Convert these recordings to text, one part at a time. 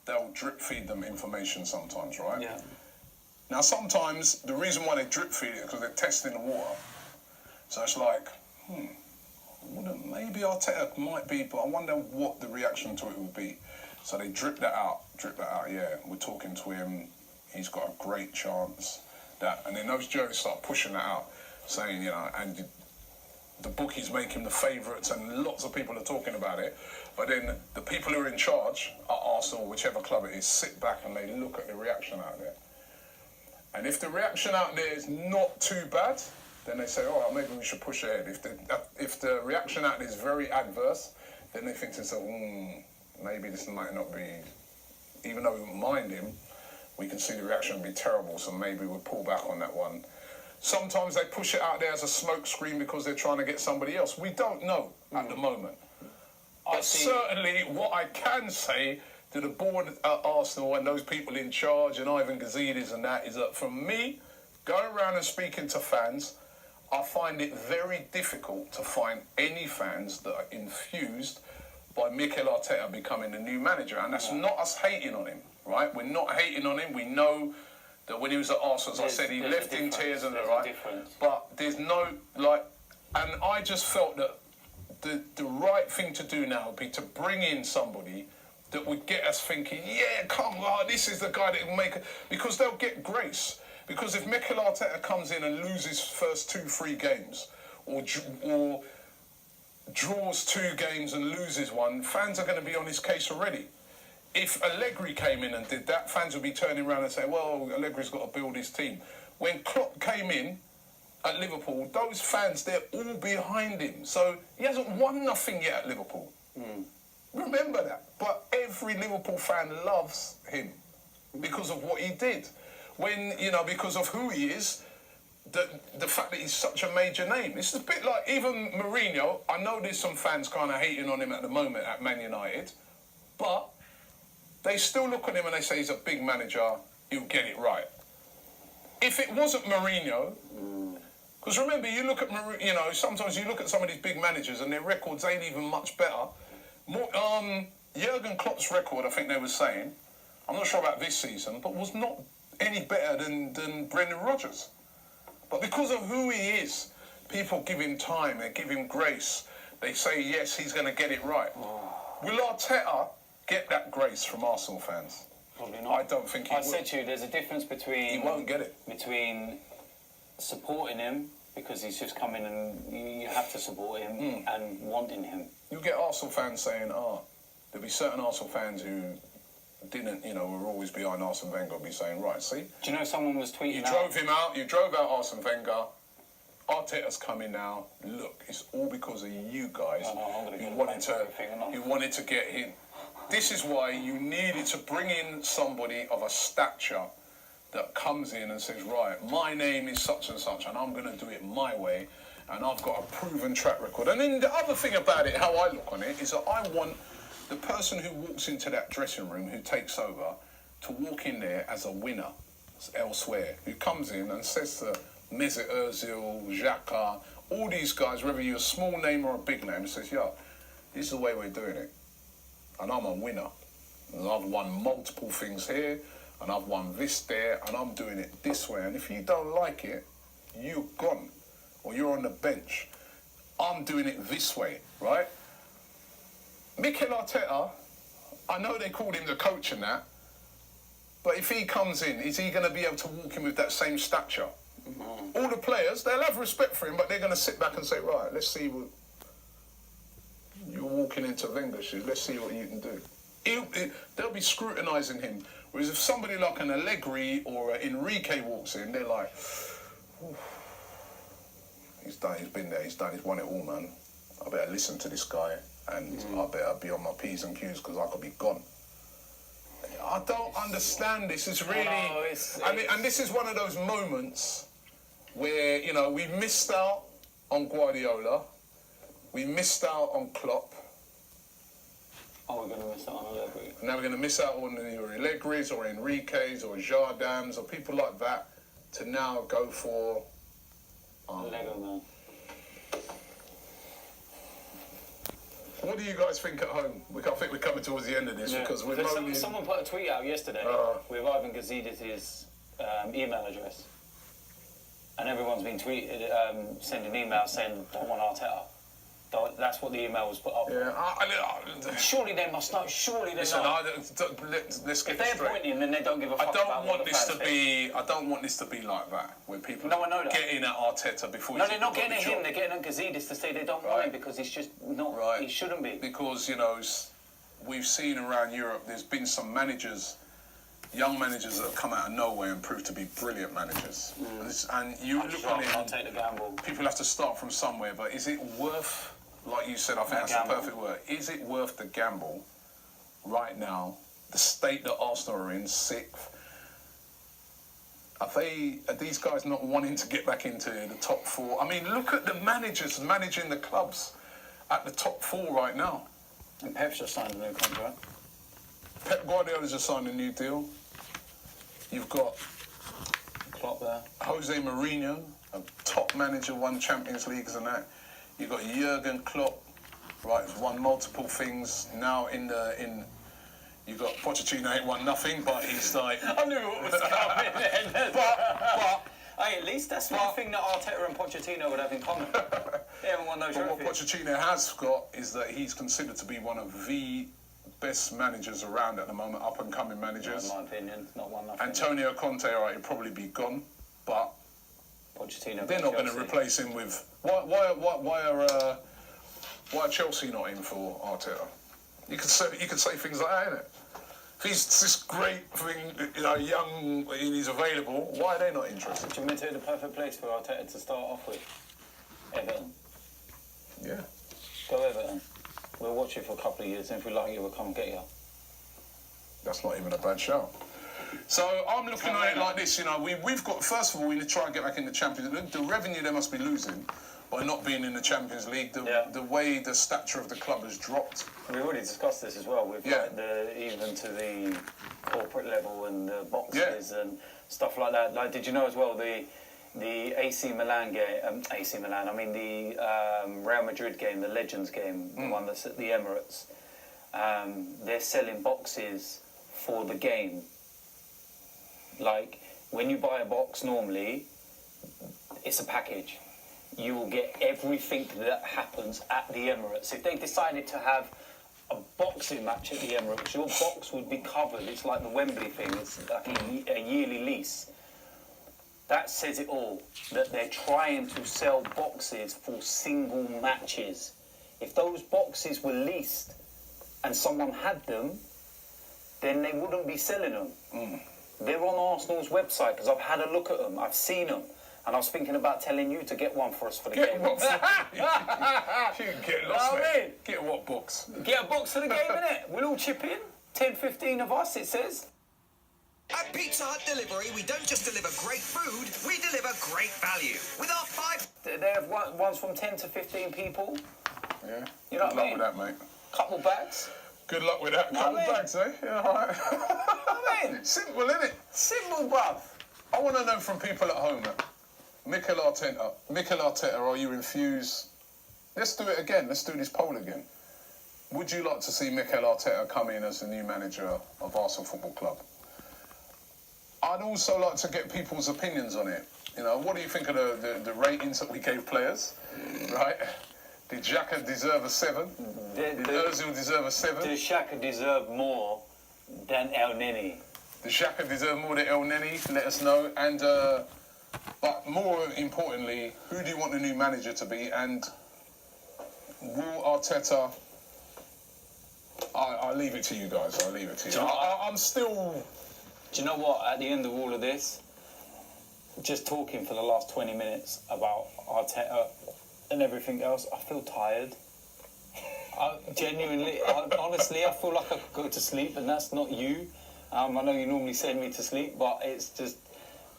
they'll drip feed them information sometimes, right? Yeah. Now, sometimes the reason why they drip feed it is because they're testing the water. So it's like, maybe Arteta might be, but I wonder what the reaction to it would be. So they drip that out, yeah. We're talking to him, he's got a great chance. And then those journalists start pushing that out, saying, and the bookies make him the favourites and lots of people are talking about it. But then the people who are in charge at Arsenal, whichever club it is, sit back and they look at the reaction out there. And if the reaction out there is not too bad, then they say, oh, maybe we should push ahead. If the reaction out there is very adverse, then they think to themselves, maybe this might not be, even though we wouldn't mind him, we can see the reaction would be terrible, so maybe we'll pull back on that one. Sometimes they push it out there as a smoke screen because they're trying to get somebody else. We don't know at the moment. But certainly what I can say to the board at Arsenal and those people in charge and Ivan Gazidis and that is that for me, going around and speaking to fans, I find it very difficult to find any fans that are infused by Mikeal Arteta becoming the new manager. And that's not us hating on him, right? We're not hating on him. We know that when he was at Arsenal, as I said, he left in tears and right. But there's no, and I just felt that the right thing to do now would be to bring in somebody that would get us thinking, yeah, come on, this is the guy that will make it, because they'll get grace. Because if Mikeal Arteta comes in and loses first 2-3 games, or draws 2 games and loses 1, fans are going to be on his case already. If Allegri came in and did that, fans would be turning around and saying, well, Allegri's got to build his team. When Klopp came in at Liverpool, those fans, they're all behind him. So he hasn't won nothing yet at Liverpool. Remember that. But every Liverpool fan loves him because of what he did. When, because of who he is, the fact that he's such a major name. It's a bit like even Mourinho. I know there's some fans kind of hating on him at the moment at Man United, but they still look at him and they say he's a big manager, he'll get it right. If it wasn't Mourinho, because remember, you look at Mourinho, sometimes you look at some of these big managers and their records ain't even much better. Jurgen Klopp's record, I think they were saying, I'm not sure about this season, but was not any better than Brendan Rodgers. But because of who he is, people give him time, they give him grace. They say, yes, he's going to get it right. Will Arteta get that grace from Arsenal fans? Probably not. I don't think he will. I said to you, there's a difference between... He won't get it. Between supporting him, because he's just come in and you have to support him, and wanting him. You get Arsenal fans saying, there'll be certain Arsenal fans who didn't, were always behind Arsene Wenger, be saying, right, see? Do you know someone was tweeting You drove out Arsene Wenger. Arteta's coming now. Look, it's all because of you guys. You wanted to get him. This is why you needed to bring in somebody of a stature that comes in and says, right, my name is such and such, and I'm going to do it my way, and I've got a proven track record. And then the other thing about it, how I look on it, is that I want the person who walks into that dressing room, who takes over, to walk in there as a winner elsewhere, who comes in and says to Mesut Ozil, Xhaka, all these guys, whether you're a small name or a big name, says, yeah, this is the way we're doing it. And I'm a winner. And I've won multiple things here, and I've won this there, and I'm doing it this way. And if you don't like it, you're gone, or you're on the bench. I'm doing it this way, right? Mikeal Arteta, I know they called him the coach and that, but if he comes in, is he going to be able to walk in with that same stature? All the players, they'll have respect for him, but they're going to sit back and say, right, let's see what... You're walking into Wenger's shoes, let's see what you can do. They'll be scrutinising him. Whereas if somebody like an Allegri or an Enrique walks in, they're like, he's been there, he's won it all, man. I better listen to this guy, and I better be on my P's and Q's because I could be gone. I don't understand this. It's really... and this is one of those moments where, we missed out on Guardiola, we missed out on Klopp. Oh, we're going to miss out on Allegri. Now we're going to miss out on either Allegri's or Enrique's or Jardins or people like that to now go for... Lego man. What do you guys think at home? I think we're coming towards the end of this because we're moaning. Someone put a tweet out yesterday with Ivan Gazidis' email address. And everyone's been sending emails saying, don't want Arteta. That's what the email was put up. Yeah, surely they must know. Surely they listen, know. Let's get if they're appointing, then they don't give a fuck about what the fans think. I don't want this to be like that, where people I know that. get in at Arteta before. No, they're not getting at him. They're getting at Gazidis to say they don't want him because he's just not. Right. He shouldn't be. Because we've seen around Europe, there's been some managers. Young managers that have come out of nowhere and proved to be brilliant managers. And you look at it, I'll take the gamble. People have to start from somewhere, but is it worth, like you said, I think that's the perfect word, is it worth the gamble right now, the state that Arsenal are in, 6th? Are these guys not wanting to get back into the top 4? I mean, look at the managers managing the clubs at the top 4 right now. And Pep's just signed a new contract. Pep Guardiola's just signed a new deal. You've got Klopp there. Jose Mourinho, a top manager, won Champions Leagues and that. You've got Jurgen Klopp, right, who's won multiple things. Now you've got Pochettino, ain't won nothing, but he's like. I knew what was coming then. but hey, at least that's one thing that Arteta and Pochettino would have in common. They haven't won no trophy. What Pochettino has got is that he's considered to be one of the best managers around at the moment, up and coming managers. In my opinion, not one nothing. Antonio Conte, alright, he'll probably be gone, but Pochettino. They're not going to replace him with. Why are Chelsea not in for Arteta? You could say things like that, innit? If he's this great thing, young, and he's available, why are they not interested? Do you want me to the perfect place for Arteta to start off with? Everton. Yeah. Go Everton. We'll watch it for a couple of years, and if we like you, we'll come and get you. That's not even a bad show. So I'm looking at it like this, we've got, first of all, we need to try and get back in the Champions League. The revenue they must be losing by not being in the Champions League, the way the stature of the club has dropped. We've already discussed this as well, with even to the corporate level and the boxes and stuff like that. Like, did you know as well, the AC Milan game, the Real Madrid game, the Legends game, the one that's at the Emirates, they're selling boxes for the game. Like, when you buy a box normally, it's a package. You will get everything that happens at the Emirates. If they decided to have a boxing match at the Emirates, your box would be covered. It's like the Wembley thing. It's like a yearly lease. That says it all, that they're trying to sell boxes for single matches. If those boxes were leased and someone had them, then they wouldn't be selling them. They're on Arsenal's website because I've had a look at them. I've seen them. And I was thinking about telling you to get one for us for the game. You can get lost, mate. Get what box? Get a box for the game, innit? We'll all chip in. 10, 15 of us, it says. At Pizza Hut Delivery, we don't just deliver great food, we deliver great value. With our 5... They have ones from 10 to 15 people. Yeah. You know Good what I luck mean? with that, mate. Couple bags. Good luck with that. Couple bags, eh? Yeah, all right. I mean, simple, innit? Simple, bruv. I want to know from people at home, Mikeal Arteta, are you infused? Let's do it again. Let's do this poll again. Would you like to see Mikeal Arteta come in as the new manager of Arsenal Football Club? I'd also like to get people's opinions on it. What do you think of the ratings that we gave players? Right? Did Xhaka deserve a 7? Did Ozil deserve a 7? Did Xhaka deserve more than El Neni? Did Xhaka deserve more than El Neni? Let us know. And but more importantly, who do you want the new manager to be? And will Arteta? I'll leave it to you guys. I'll leave it to you. I'm still. Do you know what? At the end of all of this, just talking for the last 20 minutes about Arteta and everything else, I feel tired. Honestly, I feel like I could go to sleep, and that's not you. I know you normally send me to sleep, but it's just,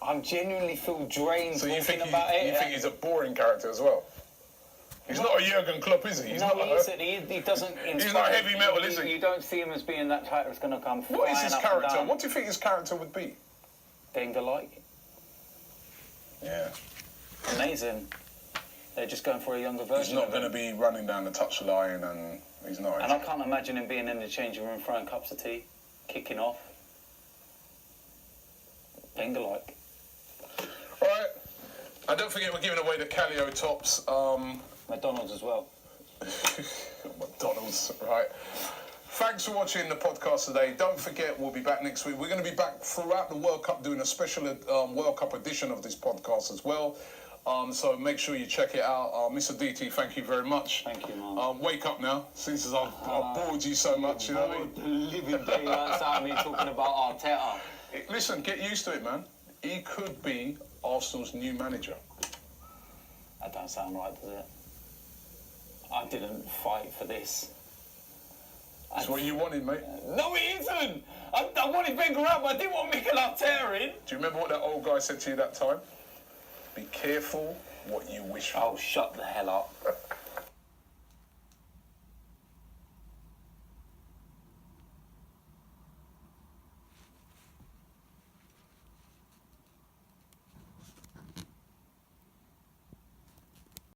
I genuinely feel drained talking about it. You think he's a boring character as well? He's not a Jurgen Klopp, is he? He doesn't inspire. He's not heavy metal, is he? You don't see him as being that type that's going to come flying. What is his character? What What do you think his character would be? Wenger-like. Yeah. Amazing. They're just going for a younger version. He's not going to be running down the touchline and He's not. And I can't imagine him being in the changing room throwing cups of tea, kicking off. Wenger-like. All right. And don't forget we're giving away the Calio tops. McDonald's as well. McDonald's, right. Thanks for watching the podcast today. Don't forget, we'll be back next week. We're going to be back throughout the World Cup doing a special World Cup edition of this podcast as well. So make sure you check it out. Mr. DT, thank you very much. Thank you, man. Wake up now, since I've bored you so much. You know what I mean? The living daylights out of me talking about Arteta. Listen, get used to it, man. He could be Arsenal's new manager. That don't sound right, does it? I didn't fight for this. That's what you wanted, mate. No, it isn't. I wanted Wenger out, but I didn't want Mikel Arteta in. Do you remember what that old guy said to you that time? Be careful what you wish for. Oh, shut the hell up.